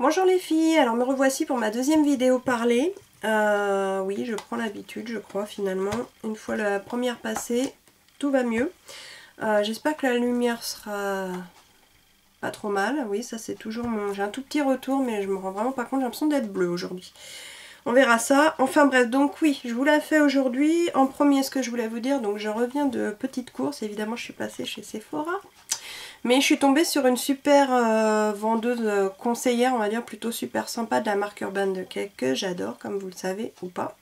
Bonjour les filles, alors me revoici pour ma deuxième vidéo parlée. Oui, je prends l'habitude, je crois, finalement. Une fois la première passée, tout va mieux. J'espère que la lumière sera pas trop mal. Oui, ça c'est toujours mon... J'ai un tout petit retour, mais je me rends vraiment pas compte, j'ai l'impression d'être bleue aujourd'hui. On verra ça. Enfin bref, donc oui, je vous la fais aujourd'hui. En premier, ce que je voulais vous dire, donc je reviens de petites courses. Évidemment, je suis passée chez Sephora. Mais je suis tombée sur une super vendeuse conseillère, on va dire plutôt super sympa, de la marque Urban Decay que j'adore, comme vous le savez ou pas.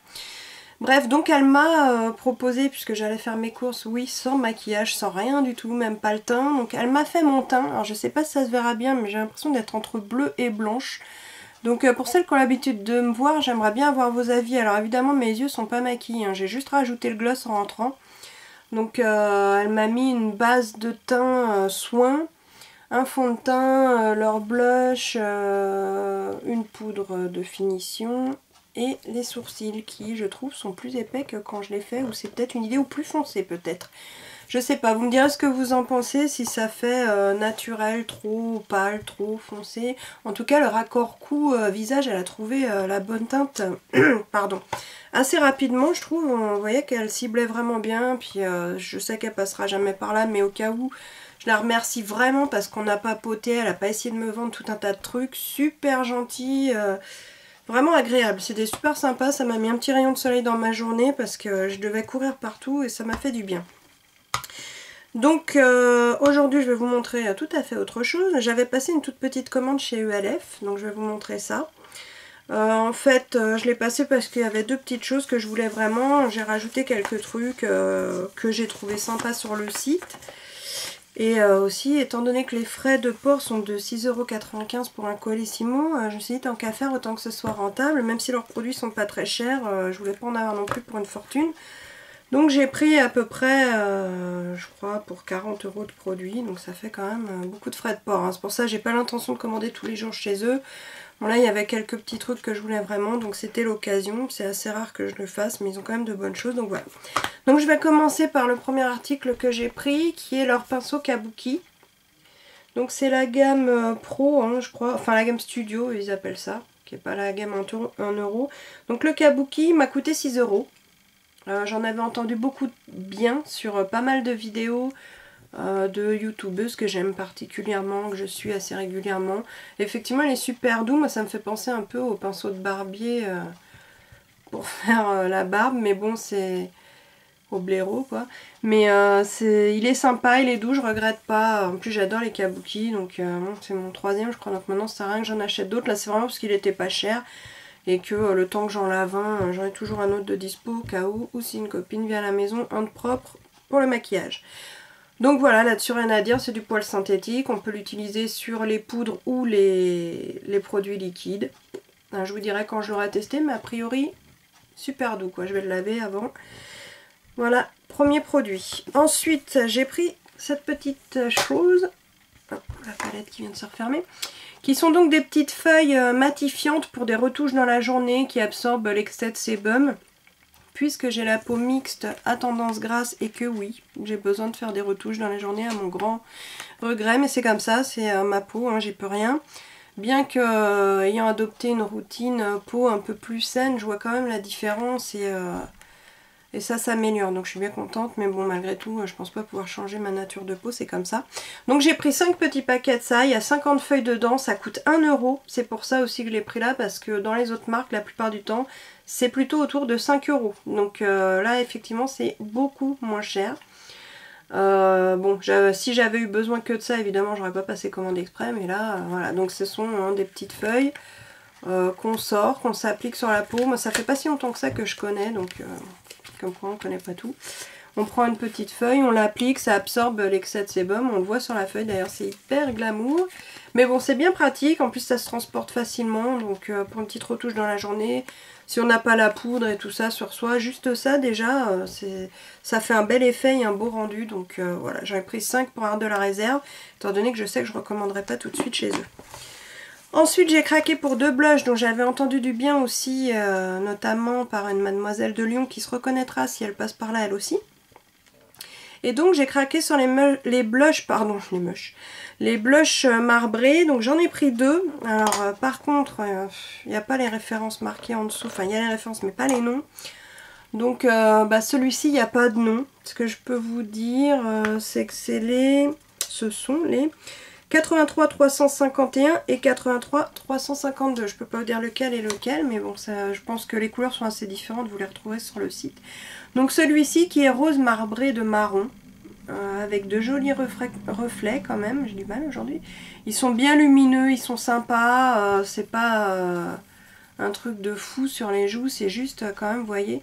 Bref, donc elle m'a proposé, puisque j'allais faire mes courses, oui, sans maquillage, sans rien du tout, même pas le teint. Donc elle m'a fait mon teint. Alors je sais pas si ça se verra bien, mais j'ai l'impression d'être entre bleu et blanche. Donc pour celles qui ont l'habitude de me voir, j'aimerais bien avoir vos avis. Alors évidemment, mes yeux sont pas maquillés, hein. J'ai juste rajouté le gloss en rentrant. Donc elle m'a mis une base de teint soin, un fond de teint, leur blush, une poudre de finition et les sourcils qui je trouve sont plus épais que quand je les fais, ou c'est peut-être une idée, ou plus foncé peut-être. Je sais pas, vous me direz ce que vous en pensez, si ça fait naturel, trop pâle, trop foncé. En tout cas, le raccord cou-visage, elle a trouvé la bonne teinte, pardon, assez rapidement, je trouve. On voyait qu'elle ciblait vraiment bien, puis je sais qu'elle passera jamais par là, mais au cas où, je la remercie vraiment parce qu'on n'a pas poté, elle n'a pas essayé de me vendre tout un tas de trucs, super gentil, vraiment agréable. C'était super sympa, ça m'a mis un petit rayon de soleil dans ma journée parce que je devais courir partout et ça m'a fait du bien. Donc aujourd'hui je vais vous montrer tout à fait autre chose. J'avais passé une toute petite commande chez ULF, donc je vais vous montrer ça. En fait je l'ai passé parce qu'il y avait deux petites choses que je voulais vraiment. J'ai rajouté quelques trucs que j'ai trouvé sympas sur le site. Et aussi, étant donné que les frais de port sont de 6,95 € pour un Colissimo, je me suis dit tant qu'à faire, autant que ce soit rentable, même si leurs produits sont pas très chers, je voulais pas en avoir non plus pour une fortune. Donc j'ai pris à peu près, je crois, pour 40 € de produits, donc ça fait quand même beaucoup de frais de port, hein. C'est pour ça que j'ai pas l'intention de commander tous les jours chez eux. Bon là il y avait quelques petits trucs que je voulais vraiment, donc c'était l'occasion. C'est assez rare que je le fasse, mais ils ont quand même de bonnes choses, donc voilà. Donc je vais commencer par le premier article que j'ai pris, qui est leur pinceau Kabuki. Donc c'est la gamme Pro, hein, je crois, enfin la gamme Studio ils appellent ça, qui n'est pas la gamme 1 €. Donc le Kabuki m'a coûté 6 €. J'en avais entendu beaucoup bien sur pas mal de vidéos de youtubeuses que j'aime particulièrement, que je suis assez régulièrement. Effectivement il est super doux, moi ça me fait penser un peu au pinceau de barbier pour faire la barbe, mais bon c'est au blaireau quoi. Mais il est sympa, il est doux, je regrette pas. En plus j'adore les Kabuki, donc bon, c'est mon troisième je crois, donc maintenant ça sert à rien que j'en achète d'autres. Là c'est vraiment parce qu'il était pas cher. Et que le temps que j'en lave un, j'en ai toujours un autre de dispo au cas où. Ou si une copine vient à la maison, un de propre pour le maquillage. Donc voilà, là-dessus rien à dire, c'est du poil synthétique. On peut l'utiliser sur les poudres ou les produits liquides. Je vous dirai quand je l'aurai testé, mais a priori, super doux quoi. Je vais le laver avant. Voilà, premier produit. Ensuite, j'ai pris cette petite chose. Oh, la palette qui vient de se refermer. Qui sont donc des petites feuilles matifiantes pour des retouches dans la journée qui absorbent l'excès de sébum. Puisque j'ai la peau mixte à tendance grasse et que oui, j'ai besoin de faire des retouches dans la journée à mon grand regret. Mais c'est comme ça, c'est ma peau, hein, j'y peux rien. Bien que ayant adopté une routine peau un peu plus saine, je vois quand même la différence et ça s'améliore, donc je suis bien contente, mais bon malgré tout je pense pas pouvoir changer ma nature de peau, c'est comme ça. Donc j'ai pris 5 petits paquets de ça, il y a 50 feuilles dedans, ça coûte 1 €, c'est pour ça aussi que je l'ai pris là, parce que dans les autres marques la plupart du temps c'est plutôt autour de 5 €. Donc là effectivement c'est beaucoup moins cher. Bon, si j'avais eu besoin que de ça évidemment j'aurais pas passé commande exprès, mais là voilà, donc ce sont des petites feuilles qu'on sort, qu'on s'applique sur la peau. Moi ça fait pas si longtemps que ça que je connais, donc comme quoi on ne connaît pas tout. On prend une petite feuille, on l'applique, ça absorbe l'excès de sébum, on le voit sur la feuille d'ailleurs, c'est hyper glamour. Mais bon c'est bien pratique, en plus ça se transporte facilement, donc pour une petite retouche dans la journée, si on n'a pas la poudre et tout ça sur soi, juste ça déjà, ça fait un bel effet et un beau rendu. Donc voilà, j'en ai pris 5 pour avoir de la réserve, étant donné que je sais que je ne recommanderais pas tout de suite chez eux. Ensuite j'ai craqué pour 2 blushs dont j'avais entendu du bien aussi, notamment par une mademoiselle de Lyon qui se reconnaîtra si elle passe par là elle aussi. Et donc j'ai craqué sur les blushs, pardon, Les blushs marbrés, donc j'en ai pris 2. Alors par contre, il n'y a pas les références marquées en dessous. Enfin, il y a les références, mais pas les noms. Donc celui-ci, il n'y a pas de nom. Ce que je peux vous dire, c'est que ce sont les 83 351 et 83 352. Je peux pas vous dire lequel est lequel, mais bon, ça, je pense que les couleurs sont assez différentes, vous les retrouverez sur le site. Donc celui-ci qui est rose marbré de marron, avec de jolis reflets quand même, j'ai du mal aujourd'hui. Ils sont bien lumineux, ils sont sympas, c'est pas un truc de fou sur les joues, c'est juste quand même, vous voyez,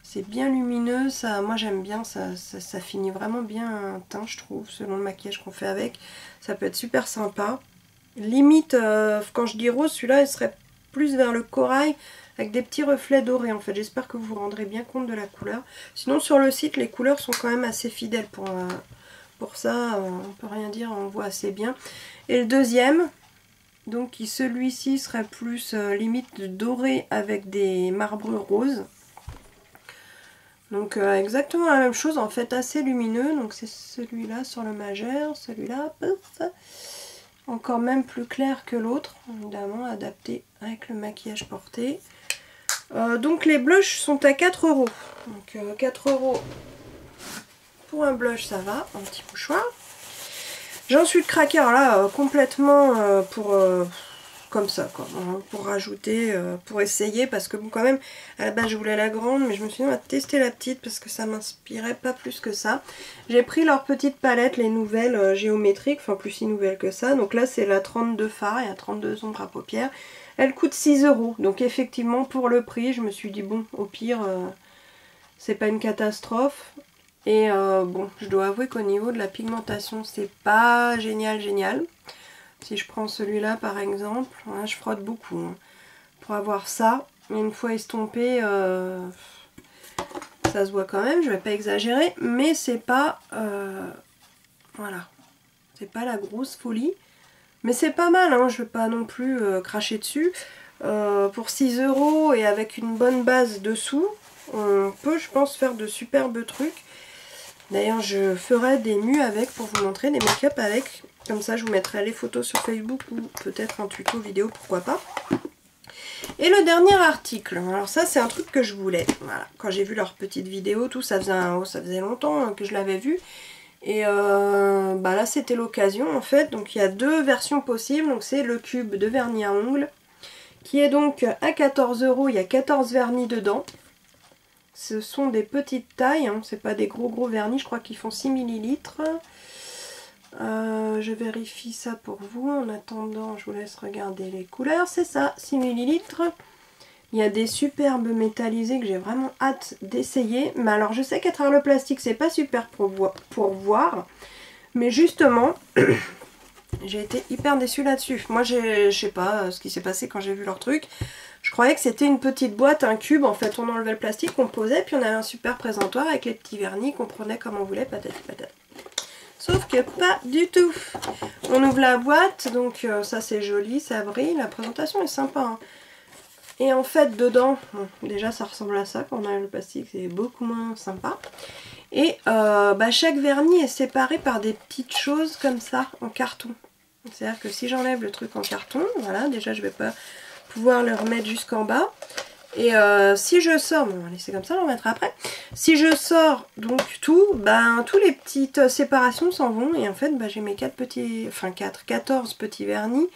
c'est bien lumineux, ça, moi j'aime bien, ça finit vraiment bien un teint, je trouve, selon le maquillage qu'on fait avec. Ça peut être super sympa. Limite, quand je dis rose, celui-là, il serait plus vers le corail, avec des petits reflets dorés en fait. J'espère que vous vous rendrez bien compte de la couleur. Sinon, sur le site, les couleurs sont quand même assez fidèles pour ça. On peut rien dire, on voit assez bien. Et le deuxième, donc celui-ci serait plus limite doré avec des marbrures roses. Donc exactement la même chose, en fait assez lumineux. Donc c'est celui-là sur le majeur, celui-là encore même plus clair que l'autre, évidemment adapté avec le maquillage porté. Donc les blushs sont à 4 €. Donc 4 € pour un blush, ça va, un petit mouchoir. J'ai ensuite craqué, alors là complètement comme ça quoi, pour rajouter, pour essayer, parce que bon quand même à la base je voulais la grande, mais je me suis dit on va tester la petite parce que ça m'inspirait pas plus que ça. J'ai pris leur petite palette, les nouvelles géométriques, enfin plus si nouvelles que ça. Donc là c'est la 32 fard, il y a 32 ombres à paupières. Elle coûte 6 €, donc effectivement pour le prix je me suis dit bon au pire c'est pas une catastrophe. Et bon, je dois avouer qu'au niveau de la pigmentation c'est pas génial. Si je prends celui-là par exemple, hein, je frotte beaucoup hein, pour avoir ça. Mais une fois estompé, ça se voit quand même, je vais pas exagérer. Mais c'est pas, voilà, c'est pas la grosse folie. Mais c'est pas mal, hein, je vais pas non plus cracher dessus. Pour 6 € et avec une bonne base dessous, on peut je pense faire de superbes trucs. D'ailleurs je ferai des mus avec pour vous montrer, des make-up avec. Comme ça je vous mettrai les photos sur Facebook ou peut-être un tuto vidéo, pourquoi pas. Et le dernier article, alors ça c'est un truc que je voulais. Voilà, quand j'ai vu leur petite vidéo, tout ça faisait longtemps que je l'avais vu. Et bah là c'était l'occasion en fait. Donc il y a deux versions possibles. Donc c'est le cube de vernis à ongles qui est donc à 14 €. Il y a 14 vernis dedans. Ce sont des petites tailles, hein, c'est pas des gros vernis, je crois qu'ils font 6 ml. Je vérifie ça pour vous. En attendant, je vous laisse regarder les couleurs. C'est ça, 6 ml. Il y a des superbes métallisés que j'ai vraiment hâte d'essayer. Mais alors, je sais qu'à travers le plastique, c'est pas super pour voir. Mais justement, j'ai été hyper déçue là-dessus. Moi, je sais pas ce qui s'est passé quand j'ai vu leur truc. Je croyais que c'était une petite boîte, un cube. En fait, on enlevait le plastique, on posait, puis on avait un super présentoir avec les petits vernis qu'on prenait comme on voulait, patati patata. Sauf que pas du tout. On ouvre la boîte, donc ça c'est joli, ça brille, la présentation est sympa. Hein. Et en fait dedans, bon, déjà ça ressemble à ça, quand on a le plastique c'est beaucoup moins sympa. Et bah, chaque vernis est séparé par des petites choses comme ça, en carton. C'est-à-dire que si j'enlève le truc en carton, voilà, déjà je vais pas pouvoir le remettre jusqu'en bas. Et si je sors, bon, on va laisser comme ça, on le remettra après. Si je sors donc tout, ben tous les petites séparations s'en vont. Et en fait, ben, j'ai mes 14 petits vernis.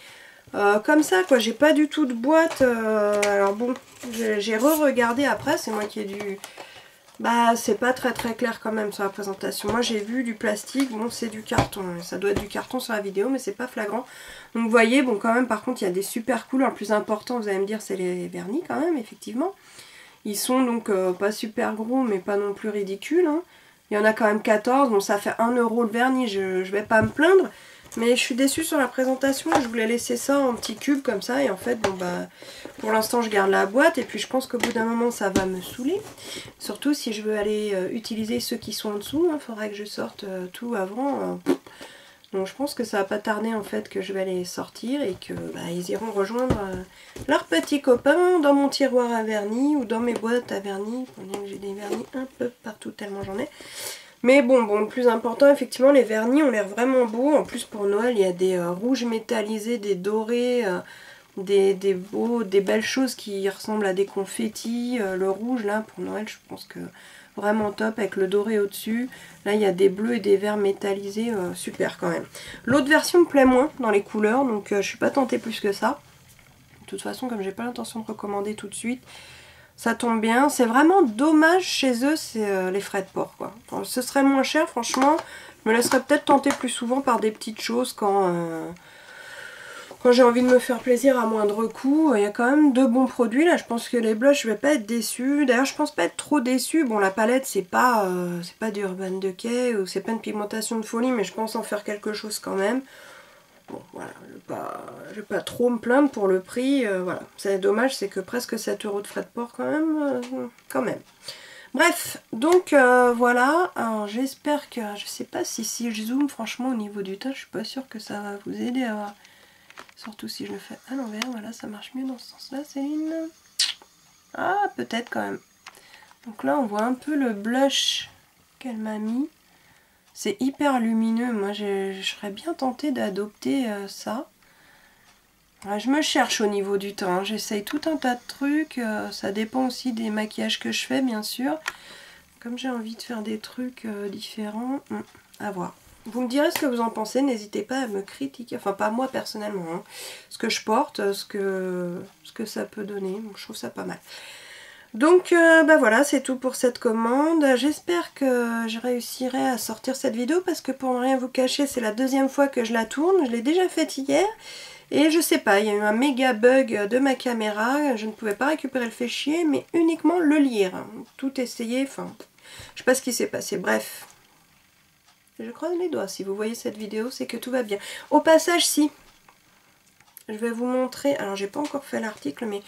Comme ça, quoi. J'ai pas du tout de boîte. Alors bon, j'ai re-regardé après, c'est moi qui ai dû... Bah, c'est pas très clair quand même sur la présentation. Moi, j'ai vu du plastique, bon, c'est du carton. Ça doit être du carton sur la vidéo, mais c'est pas flagrant. Donc, vous voyez, bon, quand même, par contre, il y a des super couleurs. Le plus important, vous allez me dire, c'est les vernis quand même, effectivement. Ils sont donc pas super gros, mais pas non plus ridicules. Hein. Il y en a quand même 14. Bon, ça fait 1 € le vernis, je vais pas me plaindre. Mais je suis déçue sur la présentation, je voulais laisser ça en petits cubes comme ça et en fait bon bah pour l'instant je garde la boîte et puis je pense qu'au bout d'un moment ça va me saouler. Surtout si je veux aller utiliser ceux qui sont en dessous, il faudrait que je sorte tout avant. Donc je pense que ça va pas tarder en fait que je vais les sortir et que bah, ils iront rejoindre leurs petits copains dans mon tiroir à vernis ou dans mes boîtes à vernis. J'ai des vernis un peu partout tellement j'en ai. Mais bon, le plus important, effectivement, les vernis ont l'air vraiment beaux. En plus, pour Noël, il y a des rouges métallisés, des dorés, des belles choses qui ressemblent à des confettis. Le rouge, là, pour Noël, je pense que vraiment top, avec le doré au-dessus. Là, il y a des bleus et des verts métallisés. Super, quand même. L'autre version me plaît moins dans les couleurs, donc je suis pas tentée plus que ça. De toute façon, comme j'ai pas l'intention de recommander tout de suite, ça tombe bien. C'est vraiment dommage chez eux, c'est les frais de port, quoi. Enfin, ce serait moins cher, franchement. Je me laisserais peut-être tenter plus souvent par des petites choses quand j'ai envie de me faire plaisir à moindre coût. Il y a quand même de bons produits. Là, je pense que les blushs, je vais pas être déçue. D'ailleurs, je pense pas être trop déçue. Bon, la palette, c'est pas du Urban Decay ou c'est pas une pigmentation de folie, mais je pense en faire quelque chose quand même. Bon, voilà, je vais pas trop me plaindre pour le prix, voilà. C'est dommage, c'est que presque 7 € de frais de port quand même, Bref, donc voilà, alors j'espère que, je sais pas si je zoome franchement au niveau du teint, je suis pas sûre que ça va vous aider à voir. Surtout si je le fais à l'envers, voilà, ça marche mieux dans ce sens-là, Céline. Ah, peut-être quand même. Donc là, on voit un peu le blush qu'elle m'a mis. C'est hyper lumineux, moi je serais bien tentée d'adopter ça. Ouais, je me cherche au niveau du teint, hein. J'essaye tout un tas de trucs, ça dépend aussi des maquillages que je fais bien sûr. Comme j'ai envie de faire des trucs différents, à voir. Vous me direz ce que vous en pensez, n'hésitez pas à me critiquer, enfin pas moi personnellement, hein. Ce que je porte, ce que ça peut donner, je trouve ça pas mal. Donc bah voilà, c'est tout pour cette commande. J'espère que je réussirai à sortir cette vidéo parce que pour ne rien vous cacher, c'est la deuxième fois que je la tourne. Je l'ai déjà faite hier et je sais pas, il y a eu un méga bug de ma caméra. Je ne pouvais pas récupérer le fichier mais uniquement le lire. Tout essayer, enfin, je sais pas ce qui s'est passé. Bref, je croise les doigts. Si vous voyez cette vidéo, c'est que tout va bien. Au passage, si, je vais vous montrer, alors j'ai pas encore fait l'article mais...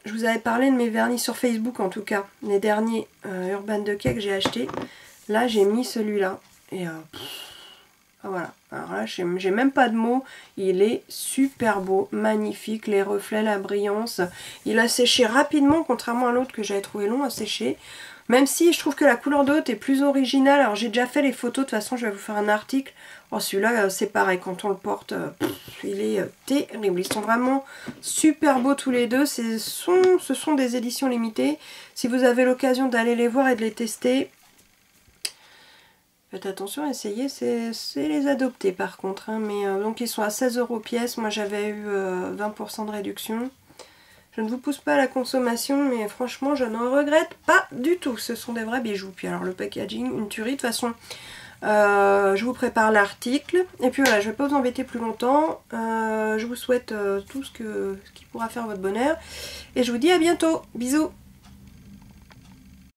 Je vous avais parlé de mes vernis sur Facebook en tout cas, les derniers Urban Decay que j'ai acheté. Là j'ai mis celui-là et voilà. Alors là j'ai même pas de mots, il est super beau, magnifique, les reflets, la brillance. Il a séché rapidement contrairement à l'autre que j'avais trouvé long à sécher. Même si je trouve que la couleur de haute est plus originale. Alors j'ai déjà fait les photos, de toute façon je vais vous faire un article. Oh celui-là c'est pareil, quand on le porte, il est terrible. Ils sont vraiment super beaux tous les deux. Ce sont des éditions limitées. Si vous avez l'occasion d'aller les voir et de les tester, faites attention, essayez, c'est les adopter par contre. Hein. Mais donc ils sont à 16 € pièce. Moi j'avais eu 20% de réduction. Je ne vous pousse pas à la consommation, mais franchement, je n'en regrette pas du tout. Ce sont des vrais bijoux. Puis alors, le packaging, une tuerie. De toute façon, je vous prépare l'article. Et puis voilà, je ne vais pas vous embêter plus longtemps. Je vous souhaite tout ce qui pourra faire votre bonheur. Et je vous dis à bientôt. Bisous.